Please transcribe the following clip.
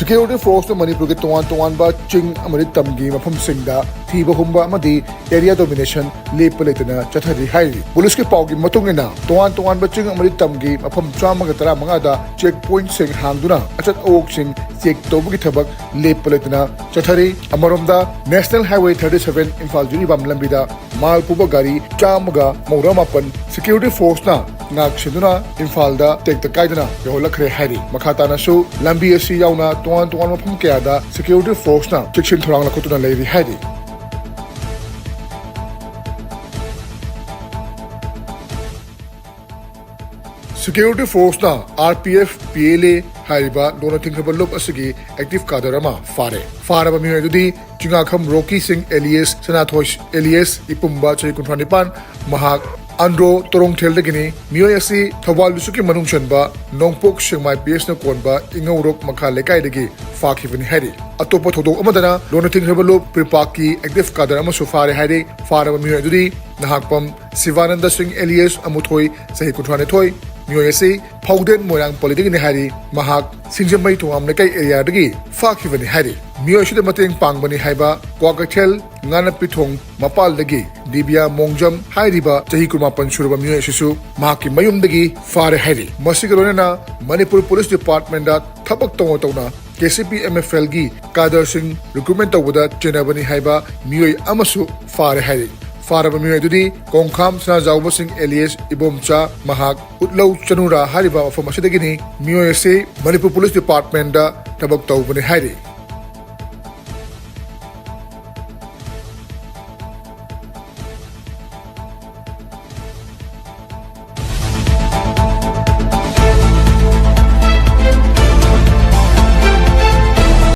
Security Force Manipur ke tuan ba ching amari tamgi mafam singda thiba humba amadi area domination lepaletana chathari hairi police ke pawgi matungina tuan ba ching amari tamgi mafam chama ga tara manga da checkpoint sing hangduna achat ok sing check tobugi thabak lepaletana chathari amaromda National Highway 37 Imphal juni bam lambida mal puba gari chamaga mauramapan security force na ngak sinduna Imphal da tek ta kaidana yohlakhre hairi makhatana su lambi asi yauna tuan mafam kaya da security force na checkshin thorang la khutuna leiri hairi Security Force na RPF PLA hariba dona tingkaba lop asigi active kadarama fare ba miyo dudi Chingakham Rocky Singh alias Sanathosh alias Ipumba Chay Kunfanipan mahak Andro Torong Theldagini miyo asi Thawal Lusuki Manung Chanba Nongpok Shingmai PS na konba Ingawrok Makha Lekai dagi Fakivani hari Atopa Thodok amadana dona tingkaba lop Pripaki active kadarama so fare hari fare ba miyo dudi Nahakpam Sivananda Singh alias Amuthoi Sahi Kunfanithoi Miyoi Pauden Moyang Politic ni hari mahak Sinjamai Tuam Nakai area dagi Fakivani hari Miyoi Shida Mateng Pangbani Haiba Kwakatel Ngana Pitong Mapal dagi Dibia Mongjam Hairiba Jahi Kumapan Shurba Miyoi Shisu Mahaki Mayum dagi Fare hari Masigarona Manipur Police Department da Thabak Tawna KCP MFL gi Kader Singh recruitment tawda Chenabani Haiba Miyoi Amasu Fare hari Faraba miyo dudi Kongkham Sana Jauba Singh alias Ibomcha Mahak Utlaw Chanura hariba mafam asidagini miyo Manipur Police Department da tabak tawbani hari